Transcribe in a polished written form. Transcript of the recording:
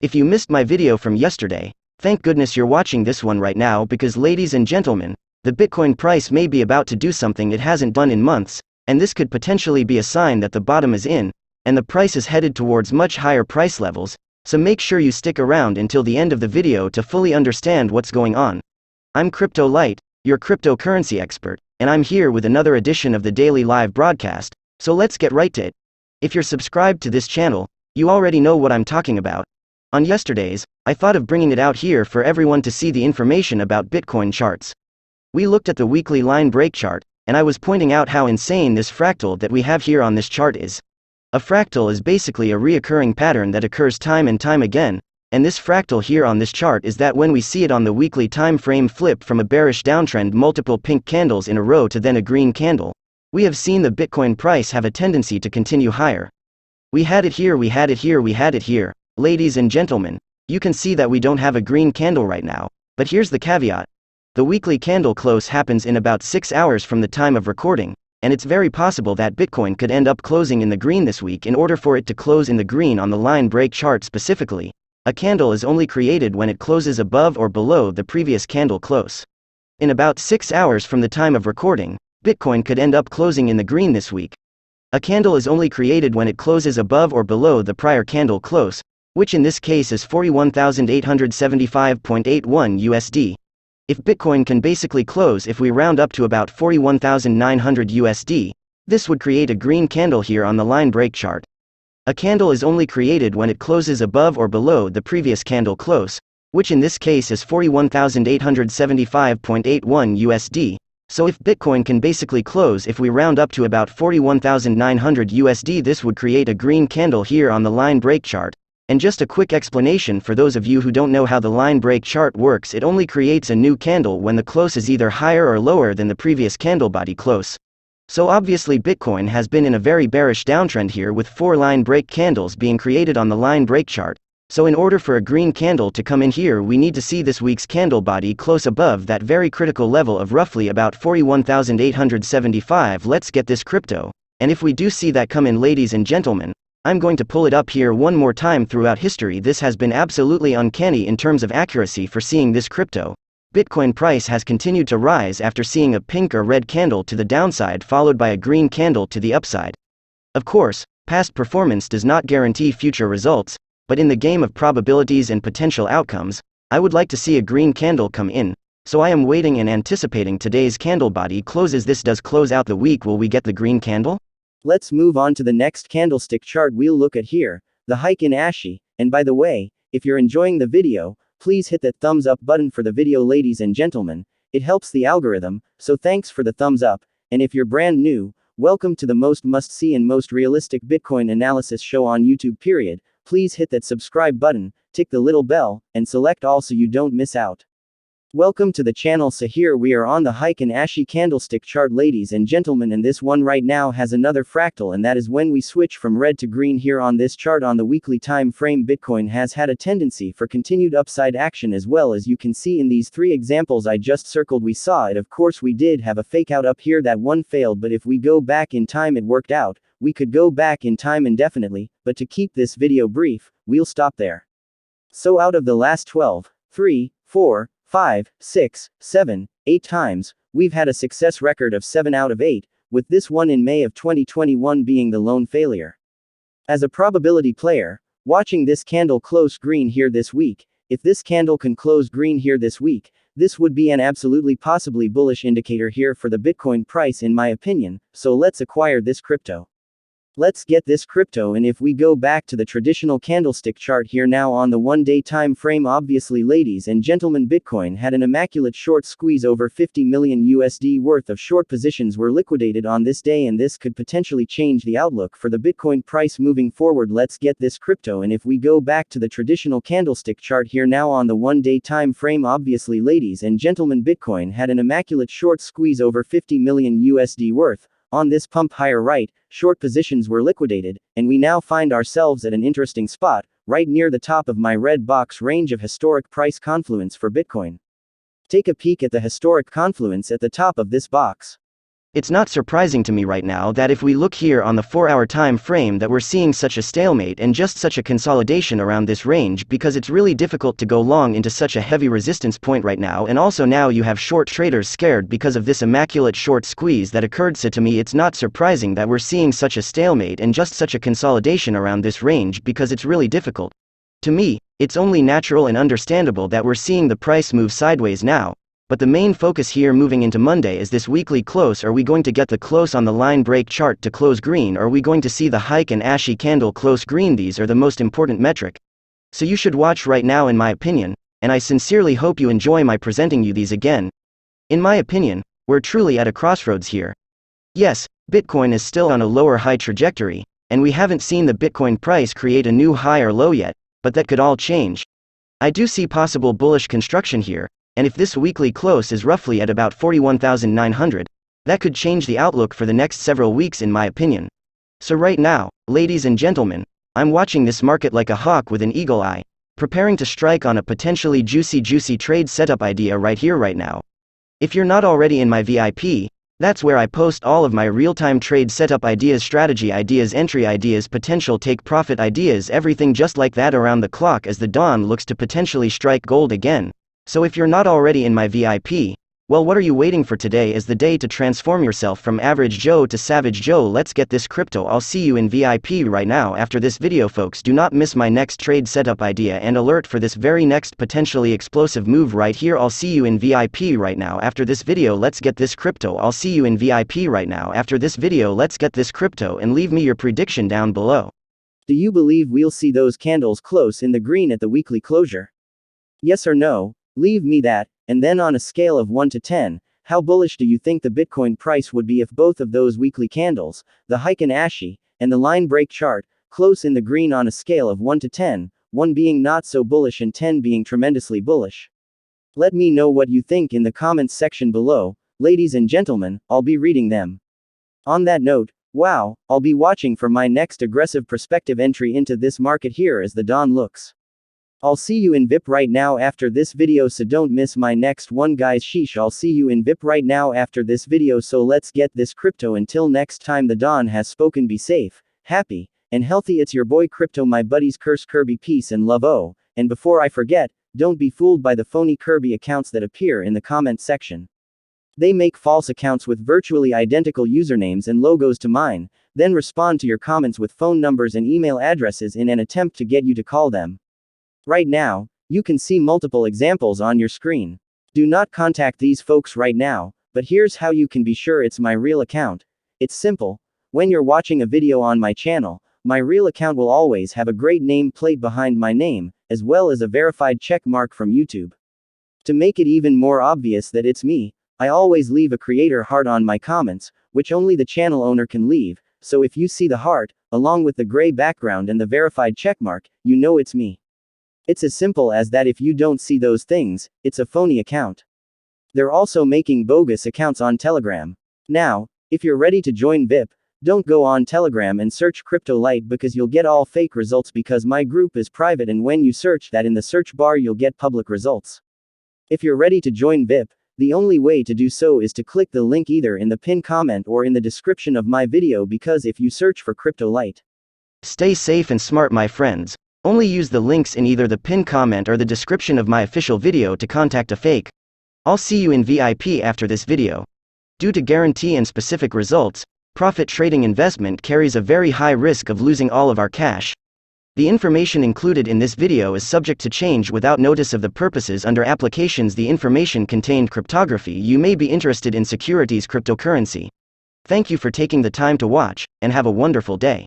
If you missed my video from yesterday, thank goodness you're watching this one right now, because ladies and gentlemen, the Bitcoin price may be about to do something it hasn't done in months, and this could potentially be a sign that the bottom is in, and the price is headed towards much higher price levels, so make sure you stick around until the end of the video to fully understand what's going on. I'm Crypto Light, your cryptocurrency expert, and I'm here with another edition of the daily live broadcast, so let's get right to it. If you're subscribed to this channel, you already know what I'm talking about. On yesterday's, I thought of bringing it out here for everyone to see the information about Bitcoin charts. We looked at the weekly line break chart, and I was pointing out how insane this fractal that we have here on this chart is. A fractal is basically a reoccurring pattern that occurs time and time again, and this fractal here on this chart is that when we see it on the weekly time frame flip from a bearish downtrend multiple pink candles in a row to then a green candle, we have seen the Bitcoin price have a tendency to continue higher. We had it here, we had it here, we had it here. Ladies and gentlemen, you can see that we don't have a green candle right now, but here's the caveat. The weekly candle close happens in about 6 hours from the time of recording, and it's very possible that Bitcoin could end up closing in the green this week. In order for it to close in the green on the line break chart specifically, a candle is only created when it closes above or below the previous candle close. In about 6 hours from the time of recording, Bitcoin could end up closing in the green this week. A candle is only created when it closes above or below the prior candle close, which in this case is 41,875.81 USD. If Bitcoin can basically close, if we round up to about 41,900 USD, this would create a green candle here on the line break chart. A candle is only created when it closes above or below the previous candle close, which in this case is 41,875.81 USD. So if Bitcoin can basically close, if we round up to about 41,900 USD, this would create a green candle here on the line break chart. And just a quick explanation for those of you who don't know how the line break chart works: it only creates a new candle when the close is either higher or lower than the previous candle body close. So obviously Bitcoin has been in a very bearish downtrend here, with 4 line break candles being created on the line break chart. So in order for a green candle to come in here, we need to see this week's candle body close above that very critical level of roughly about 41,875. Let's get this crypto, and if we do see that come in, ladies and gentlemen, I'm going to pull it up here one more time. Throughout history, this has been absolutely uncanny in terms of accuracy for seeing this crypto. Bitcoin price has continued to rise after seeing a pink or red candle to the downside followed by a green candle to the upside. Of course, past performance does not guarantee future results, but in the game of probabilities and potential outcomes, I would like to see a green candle come in, so I am waiting and anticipating today's candle body closes. This does close out the week. Will we get the green candle? Let's move on to the next candlestick chart we'll look at here, the hike in HASN. And by the way, if you're enjoying the video, please hit that thumbs up button for the video, ladies and gentlemen. It helps the algorithm, so thanks for the thumbs up. And if you're brand new, welcome to the most must-see and most realistic Bitcoin analysis show on YouTube period. Please hit that subscribe button, tick the little bell, and select all so you don't miss out. Welcome to the channel. So here we are on the hike in HASN candlestick chart, ladies and gentlemen, and this one right now has another fractal, and that is when we switch from red to green here on this chart on the weekly time frame. Bitcoin has had a tendency for continued upside action, as well as you can see in these 3 examples I just circled. We saw it. Of course, we did have a fake out up here. That one failed, but if we go back in time, it worked out. We could go back in time indefinitely, but to keep this video brief, we'll stop there. So out of the last 12, 3, 4, 5, 6, 7, 8 times, we've had a success record of 7 out of 8, with this one in May of 2021 being the lone failure. As a probability player, watching this candle close green here this week, if this candle can close green here this week, this would be an absolutely possibly bullish indicator here for the Bitcoin price, in my opinion. So let's acquire this crypto. Let's get this crypto. And if we go back to the traditional candlestick chart here now on the 1-day time frame, obviously, ladies and gentlemen, Bitcoin had an immaculate short squeeze. Over 50 million USD worth of short positions were liquidated on this day, and this could potentially change the outlook for the Bitcoin price moving forward. Let's get this crypto. And if we go back to the traditional candlestick chart here now on the 1-day time frame, obviously, ladies and gentlemen, Bitcoin had an immaculate short squeeze over 50 million USD worth. On this pump higher right, short positions were liquidated, and we now find ourselves at an interesting spot, right near the top of my red box range of historic price confluence for Bitcoin. Take a peek at the historic confluence at the top of this box. It's not surprising to me right now that if we look here on the 4-hour time frame that we're seeing such a stalemate and just such a consolidation around this range, because it's really difficult to go long into such a heavy resistance point right now, and also now you have short traders scared because of this immaculate short squeeze that occurred. So to me it's not surprising that we're seeing such a stalemate and just such a consolidation around this range, because it's really difficult. To me, it's only natural and understandable that we're seeing the price move sideways now. But the main focus here moving into Monday is this weekly close. Are we going to get the close on the line break chart to close green, or are we going to see the hike and ashy candle close green? These are the most important metric. So you should watch right now in my opinion, and I sincerely hope you enjoy my presenting you these again. In my opinion, we're truly at a crossroads here. Yes, Bitcoin is still on a lower high trajectory, and we haven't seen the Bitcoin price create a new high or low yet, but that could all change. I do see possible bullish construction here. And if this weekly close is roughly at about 41,900, that could change the outlook for the next several weeks in my opinion. So right now, ladies and gentlemen, I'm watching this market like a hawk with an eagle eye, preparing to strike on a potentially juicy trade setup idea right here right now. If you're not already in my VIP, that's where I post all of my real-time trade setup ideas, strategy ideas, entry ideas, potential take profit ideas, everything just like that around the clock as the dawn looks to potentially strike gold again. So if you're not already in my VIP, well, what are you waiting for? Today is the day to transform yourself from average Joe to savage Joe. Let's get this crypto. I'll see you in VIP right now after this video, folks. Do not miss my next trade setup idea and alert for this very next potentially explosive move right here. I'll see you in VIP right now after this video. Let's get this crypto. I'll see you in VIP right now after this video. Let's get this crypto, and leave me your prediction down below. Do you believe we'll see those candles close in the green at the weekly closure? Yes or no? Leave me that. And then on a scale of 1 to 10, how bullish do you think the Bitcoin price would be if both of those weekly candles, the hike and ashy, and the line break chart, close in the green on a scale of 1 to 10, 1 being not so bullish and 10 being tremendously bullish? Let me know what you think in the comments section below. Ladies and gentlemen, I'll be reading them. On that note, wow, I'll be watching for my next aggressive prospective entry into this market here as the dawn looks. I'll see you in VIP right now after this video, so don't miss my next one, guys. Sheesh, I'll see you in VIP right now after this video, so let's get this crypto. Until next time, the dawn has spoken. Be safe, happy, and healthy. It's your boy Crypto, my buddies. Curse Kirby, peace and love. Oh, and before I forget, don't be fooled by the phony Kirby accounts that appear in the comment section. They make false accounts with virtually identical usernames and logos to mine, then respond to your comments with phone numbers and email addresses in an attempt to get you to call them. Right now, you can see multiple examples on your screen. Do not contact these folks right now, but here's how you can be sure it's my real account. It's simple. When you're watching a video on my channel, my real account will always have a great name plate behind my name, as well as a verified check mark from YouTube. To make it even more obvious that it's me, I always leave a creator heart on my comments, which only the channel owner can leave, so if you see the heart, along with the gray background and the verified checkmark, you know it's me. It's as simple as that. If you don't see those things, it's a phony account. They're also making bogus accounts on Telegram. Now, if you're ready to join VIP, don't go on Telegram and search Crypto Light, because you'll get all fake results, because my group is private, and when you search that in the search bar you'll get public results. If you're ready to join VIP, the only way to do so is to click the link either in the pinned comment or in the description of my video, because if you search for Crypto Light. Stay safe and smart, my friends. Only use the links in either the pinned comment or the description of my official video to contact a fake. I'll see you in VIP after this video. Due to guarantee and specific results, profit trading investment carries a very high risk of losing all of our cash. The information included in this video is subject to change without notice of the purposes under applications. The information contained cryptography. You may be interested in securities cryptocurrency. Thank you for taking the time to watch, and have a wonderful day.